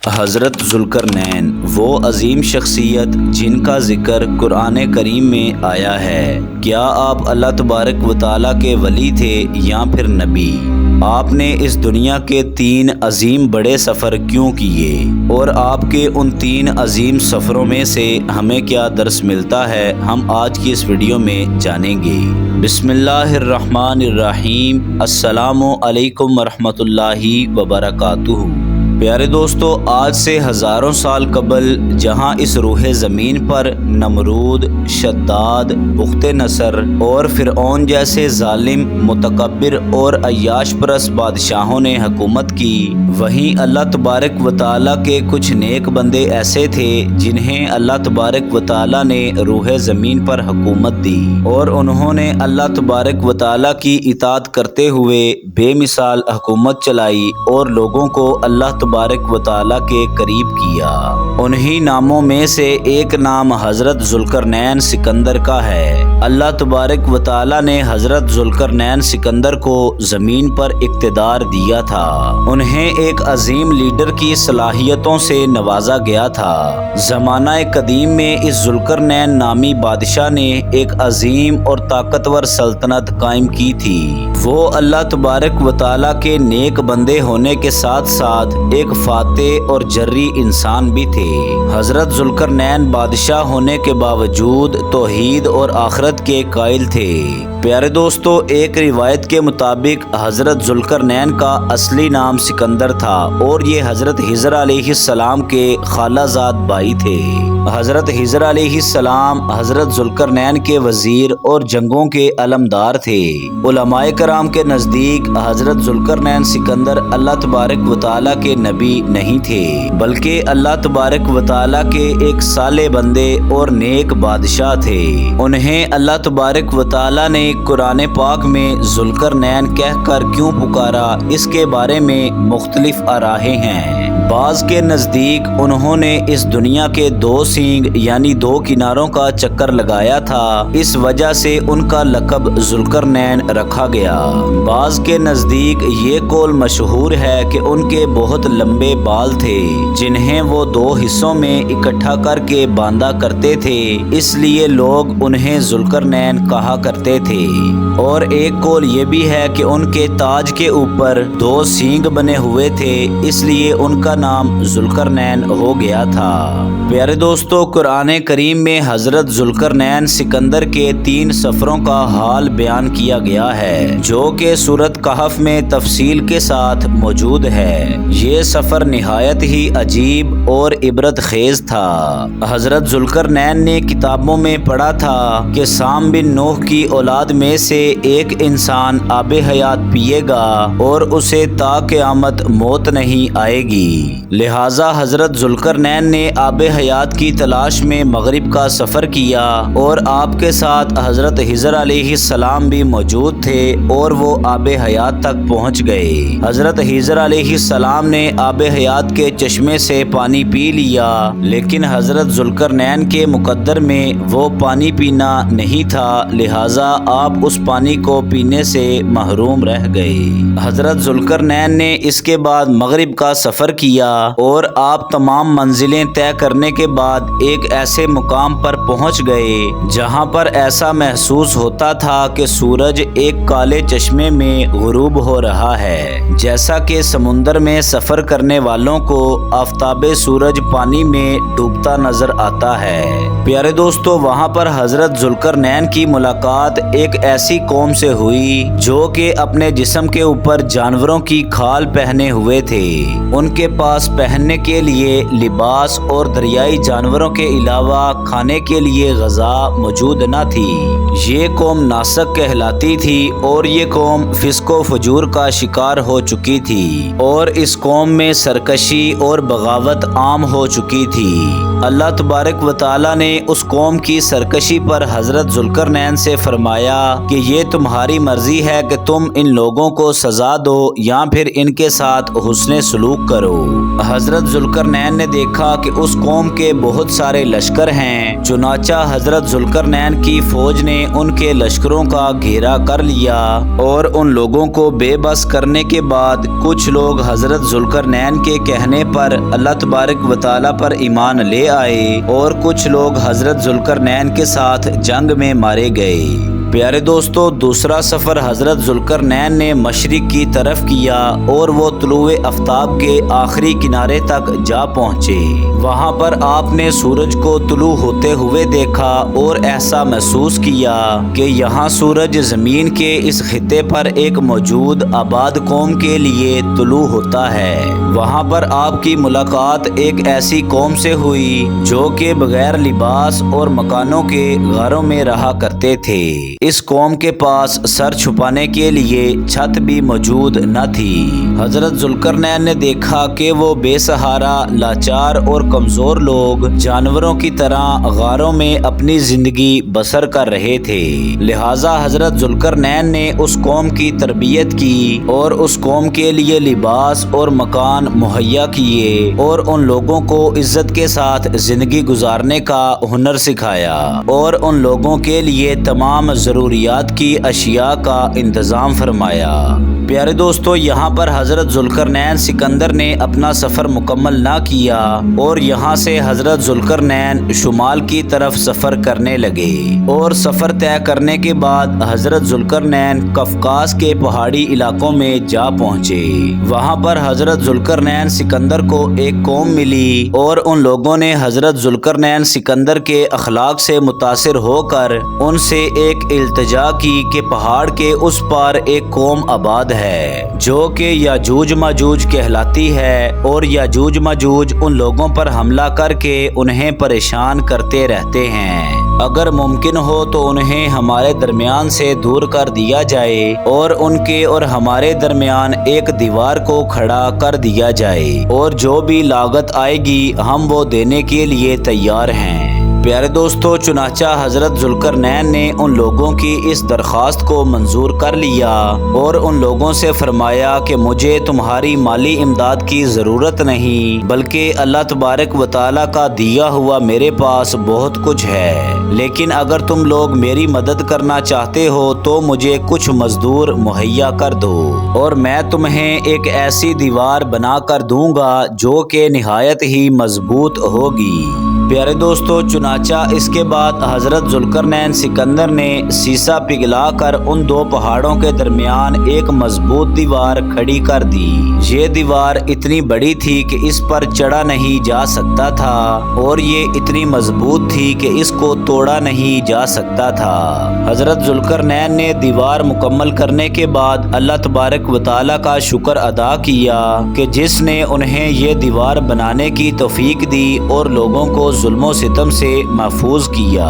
حضرت ذوالقرنین وہ عظیم شخصیت جن کا ذکر قرآن کریم میں آیا ہے۔ کیا آپ اللہ تبارک و تعالیٰ کے ولی تھے یا پھر نبی؟ آپ نے اس دنیا کے 3 عظیم بڑے سفر کیوں کیے اور آپ کے ان 3 عظیم سفروں میں سے ہمیں کیا درس ملتا ہے، ہم آج کی اس ویڈیو میں جانیں گے۔ بسم اللہ الرحمن الرحیم۔ السلام علیکم ورحمۃ اللہ وبرکاتہ۔ پیارے دوستو، آج سے ہزاروں سال قبل جہاں اس روح زمین پر نمرود، شداد، بخت نصر اور فرعون جیسے ظالم، متکبر اور عیاش پرست بادشاہوں نے حکومت کی، وہیں اللہ تبارک و تعالیٰ کے کچھ نیک بندے ایسے تھے جنہیں اللہ تبارک و تعالیٰ نے روح زمین پر حکومت دی، اور انہوں نے اللہ تبارک و تعالیٰ کی اطاعت کرتے ہوئے بے مثال حکومت چلائی اور لوگوں کو اللہ تبارک و تعالیٰ کے قریب کیا۔ انہی ناموں میں سے ایک نام حضرت ذوالقرنین سکندر کا ہے۔ اللہ تبارک و تعالیٰ نے حضرت ذوالقرنین سکندر کو زمین پر اقتدار دیا تھا۔ انہیں ایک عظیم لیڈر کی صلاحیتوں سے نوازا گیا تھا۔ زمانہ قدیم میں اس ذوالقرنین نامی بادشاہ نے ایک عظیم اور طاقتور سلطنت قائم کی تھی۔ وہ اللہ تبارک و تعالیٰ کے نیک بندے ہونے کے ساتھ ساتھ ایک فاتح اور جری انسان بھی تھے۔ حضرت ذوالقرنین بادشاہ ہونے کے باوجود توحید اور آخرت کے قائل تھے۔ پیارے دوستو، ایک روایت کے مطابق حضرت ذوالقرنین کا اصلی نام سکندر تھا اور یہ حضرت خضر علیہ السلام کے خالہ زاد بھائی تھے۔ حضرت خضر علیہ السلام حضرت ذوالقرنین کے وزیر اور جنگوں کے علمدار تھے۔ علماء کرام کے نزدیک حضرت ذوالقرنین سکندر اللہ تبارک و تعالیٰ کے نبی نہیں تھے، بلکہ اللہ تبارک و تعالیٰ کے ایک صالح بندے اور نیک بادشاہ تھے۔ انہیں اللہ تبارک و تعالیٰ نے قرآن پاک میں ذوالقرنین کہہ کر کیوں پکارا، اس کے بارے میں مختلف آرائیں ہیں۔ بعض کے نزدیک انہوں نے اس دنیا کے 2 سینگ یعنی 2 کناروں کا چکر لگایا تھا، اس وجہ سے ان کا لقب ذوالقرنین رکھا گیا۔ بعض کے نزدیک یہ قول مشہور ہے کہ ان کے بہت لمبے بال تھے جنہیں وہ 2 حصوں میں اکٹھا کر کے باندھا کرتے تھے، اس لیے لوگ انہیں ذوالقرنین کہا کرتے تھے۔ اور ایک قول یہ بھی ہے کہ ان کے تاج کے اوپر 2 سینگ بنے ہوئے تھے، اس لیے ان کا نام ذوالقرنین ہو گیا تھا۔ پیارے دوستو، قرآن کریم میں حضرت ذوالقرنین سکندر کے 3 سفروں کا حال بیان کیا گیا ہے، جو کہ سورۃ کہف میں تفصیل کے ساتھ موجود ہے۔ یہ سفر نہایت ہی عجیب اور عبرت خیز تھا۔ حضرت ذوالقرنین نے کتابوں میں پڑھا تھا کہ سام بن نوح کی اولاد میں سے ایک انسان آب حیات پیے گا اور اسے تا قیامت موت نہیں آئے گی، لہٰذا حضرت ذوالقرنین نے آب حیات کی تلاش میں مغرب کا سفر کیا اور آپ کے ساتھ حضرت خضر علیہ السلام بھی موجود تھے اور وہ آب حیات تک پہنچ گئے۔ حضرت خضر علیہ السلام نے آب حیات کے چشمے سے پانی پی لیا، لیکن حضرت ذوالقرنین کے مقدر میں وہ پانی پینا نہیں تھا، لہٰذا آپ اس پانی کو پینے سے محروم رہ گئے۔ حضرت ذوالقرنین نے اس کے بعد مغرب کا سفر کیا اور آپ تمام منزلیں طے کرنے کے بعد ایک ایسے مقام پر پہنچ گئے جہاں پر ایسا محسوس ہوتا تھا کہ سورج ایک کالے چشمے میں غروب ہو رہا ہے، جیسا کہ سمندر میں سفر کرنے والوں کو آفتاب سورج پانی میں ڈوبتا نظر آتا ہے۔ پیارے دوستو، وہاں پر حضرت ذوالقرنین کی ملاقات ایک ایسی قوم سے ہوئی جو کہ اپنے جسم کے اوپر جانوروں کی کھال پہنے ہوئے تھے۔ ان کے پاس پہننے کے لیے لباس اور دریائی جانوروں کے علاوہ کھانے کے لیے غذا موجود نہ تھی۔ یہ قوم ناسک کہلاتی تھی اور یہ قوم فسق و فجور کا شکار ہو چکی تھی، اور اس قوم میں سرکشی اور بغاوت عام ہو چکی تھی۔ اللہ تبارک و تعالیٰ نے اس قوم کی سرکشی پر حضرت ذوالقرنین سے فرمایا کہ یہ تمہاری مرضی ہے کہ تم ان لوگوں کو سزا دو یا پھر ان کے ساتھ حسن سلوک کرو۔ حضرت ذوالقرنین نے دیکھا کہ اس قوم کے بہت سارے لشکر ہیں، چنانچہ حضرت ذوالقرنین کی فوج نے نے ان کے لشکروں کا گھیرا کر لیا اور ان لوگوں کو بے بس کرنے کے بعد کچھ لوگ حضرت ذوالقرنین کے کہنے پر اللہ تبارک و تعالی پر ایمان لے آئے اور کچھ لوگ حضرت ذوالقرنین کے ساتھ جنگ میں مارے گئے۔ پیارے دوستو، دوسرا سفر حضرت ذوالقرنین نے مشرق کی طرف کیا اور وہ طلوع آفتاب کے آخری کنارے تک جا پہنچے۔ وہاں پر آپ نے سورج کو طلوع ہوتے ہوئے دیکھا اور ایسا محسوس کیا کہ یہاں سورج زمین کے اس خطے پر ایک موجود آباد قوم کے لیے طلوع ہوتا ہے۔ وہاں پر آپ کی ملاقات ایک ایسی قوم سے ہوئی جو کہ بغیر لباس اور مکانوں کے غاروں میں رہا کرتے تھے۔ اس قوم کے پاس سر چھپانے کے لیے چھت بھی موجود نہ تھی۔ حضرت ذوالقرنین نے دیکھا کہ وہ بے سہارا، لاچار اور کمزور لوگ جانوروں کی طرح غاروں میں اپنی زندگی بسر کر رہے تھے، لہٰذا حضرت ذوالقرنین نے اس قوم کی تربیت کی اور اس قوم کے لیے لباس اور مکان مہیا کیے اور ان لوگوں کو عزت کے ساتھ زندگی گزارنے کا ہنر سکھایا اور ان لوگوں کے لیے تمام ضروریات کی اشیاء کا انتظام فرمایا۔ پیارے دوستو، یہاں پر حضرت ذوالقرنین سکندر نے اپنا سفر مکمل نہ کیا اور یہاں سے حضرت ذوالقرنین شمال کی طرف سفر کرنے لگے اور سفر طے کرنے کے بعد حضرت ذوالقرنین قفقاز کے پہاڑی علاقوں میں جا پہنچے۔ وہاں پر حضرت ذوالقرنین سکندر کو ایک قوم ملی اور ان لوگوں نے حضرت ذوالقرنین سکندر کے اخلاق سے متاثر ہو کر ان سے ایک التجا کی کہ پہاڑ کے اس پار ایک قوم آباد ہے جو کہ یاجوج ماجوج کہلاتی ہے اور یاجوج ماجوج ان لوگوں پر حملہ کر کے انہیں پریشان کرتے رہتے ہیں، اگر ممکن ہو تو انہیں ہمارے درمیان سے دور کر دیا جائے اور ان کے اور ہمارے درمیان ایک دیوار کو کھڑا کر دیا جائے اور جو بھی لاگت آئے گی ہم وہ دینے کے لیے تیار ہیں۔ پیارے دوستو، چنانچہ حضرت ذوالقرنین نے ان لوگوں کی اس درخواست کو منظور کر لیا اور ان لوگوں سے فرمایا کہ مجھے تمہاری مالی امداد کی ضرورت نہیں، بلکہ اللہ تبارک و تعالیٰ کا دیا ہوا میرے پاس بہت کچھ ہے، لیکن اگر تم لوگ میری مدد کرنا چاہتے ہو تو مجھے کچھ مزدور مہیا کر دو اور میں تمہیں ایک ایسی دیوار بنا کر دوں گا جو کہ نہایت ہی مضبوط ہوگی۔ پیارے دوستو، چنانچہ اس کے بعد حضرت ذوالقرنین سکندر نے سیسا پگھلا کر ان دو پہاڑوں کے درمیان ایک مضبوط دیوار کھڑی کر دی۔ یہ دیوار اتنی بڑی تھی کہ اس پر چڑھا نہیں جا سکتا تھا اور یہ اتنی مضبوط تھی کہ اس کو توڑا نہیں جا سکتا تھا۔ حضرت ذوالقرنین نے دیوار مکمل کرنے کے بعد اللہ تبارک و تعالیٰ کا شکر ادا کیا کہ جس نے انہیں یہ دیوار بنانے کی توفیق دی اور لوگوں کو ظلم و ستم سے محفوظ کیا۔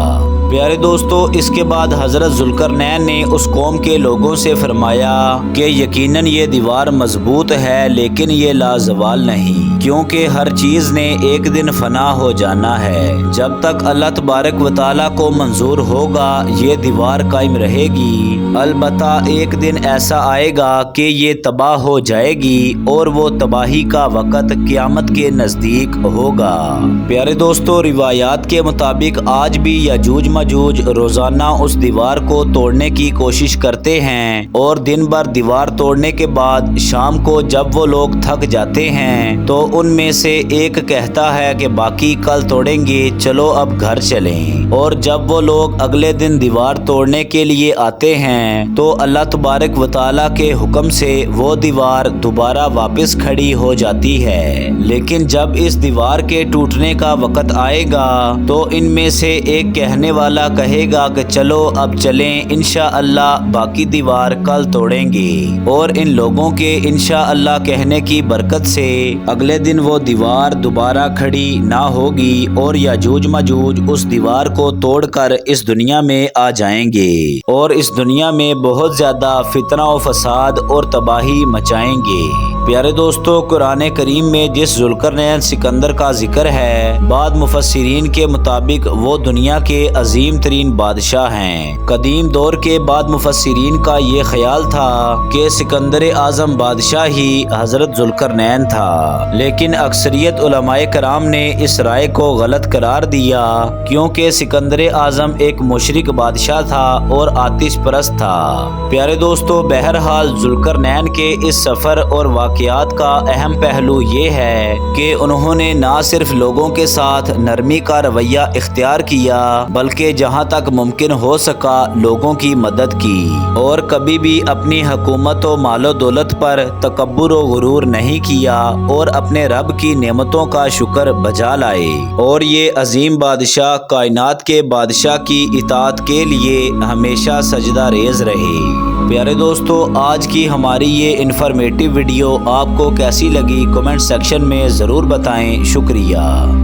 پیارے دوستو، اس کے بعد حضرت ذوالقرنین نے اس قوم کے لوگوں سے فرمایا کہ یقیناً یہ دیوار مضبوط ہے لیکن یہ لازوال نہیں، کیونکہ ہر چیز نے ایک دن فنا ہو جانا ہے۔ جب تک اللہ تبارک و تعالیٰ کو منظور ہوگا یہ دیوار قائم رہے گی، البتہ ایک دن ایسا آئے گا کہ یہ تباہ ہو جائے گی اور وہ تباہی کا وقت قیامت کے نزدیک ہوگا۔ پیارے دوستو، روایات کے مطابق آج بھی یاجوج ماجوج روزانہ اس دیوار کو توڑنے کی کوشش کرتے ہیں اور دن بھر دیوار توڑنے کے بعد شام کو جب وہ لوگ تھک جاتے ہیں تو ان میں سے ایک کہتا ہے کہ باقی کل توڑیں گے، چلو اب گھر چلیں، اور جب وہ لوگ اگلے دن دیوار توڑنے کے لیے آتے ہیں تو اللہ تبارک و تعالیٰ کے حکم سے وہ دیوار دوبارہ واپس کھڑی ہو جاتی ہے۔ لیکن جب اس دیوار کے ٹوٹنے کا وقت آئے گا تو ان میں سے ایک کہنے والا کہے گا کہ چلو اب چلیں، انشاءاللہ باقی دیوار کل توڑیں گے، اور ان لوگوں کے انشاءاللہ کہنے کی برکت سے اگلے دن وہ دیوار دوبارہ کھڑی نہ ہوگی اور یاجوج ماجوج اس دیوار کو توڑ کر اس دنیا میں آ جائیں گے اور اس دنیا میں بہت زیادہ فتنہ و فساد اور تباہی مچائیں گے۔ پیارے دوستو، قرآن کریم میں جس ذوالقرنین سکندر کا ذکر ہے، بعض مفسرین کے مطابق وہ دنیا کے عظیم ترین بادشاہ ہیں۔ قدیم دور کے بعض مفسرین کا یہ خیال تھا کہ سکندر اعظم بادشاہ ہی حضرت ذوالقرنین تھا، لیکن اکثریت علماء کرام نے اس رائے کو غلط قرار دیا کیونکہ سکندر اعظم ایک مشرک بادشاہ تھا اور آتش پرست تھا۔ پیارے دوستو، بہرحال ذوالقرنین کے اس سفر اور واقعات کا اہم پہلو یہ ہے کہ انہوں نے نہ صرف لوگوں کے ساتھ نرمی کا رویہ اختیار کیا بلکہ جہاں تک ممکن ہو سکا لوگوں کی مدد کی، اور کبھی بھی اپنی حکومت و مال و دولت پر تکبر و غرور نہیں کیا اور اپنے رب کی نعمتوں کا شکر بجا لائے، اور یہ عظیم بادشاہ کائنات کے بادشاہ کی اطاعت کے لیے ہمیشہ سجدہ ریز رہے۔ پیارے دوستو، آج کی ہماری یہ انفارمیٹیو ویڈیو آپ کو کیسی لگی کمنٹ سیکشن میں ضرور بتائیں۔ شکریہ،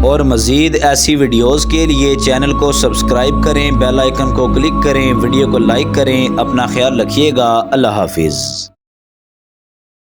اور مزید ایسی ویڈیوز کے لیے چینل کو سبسکرائب کریں، بیل آئیکن کو کلک کریں، ویڈیو کو لائک کریں۔ اپنا خیال رکھیے گا۔ اللہ حافظ۔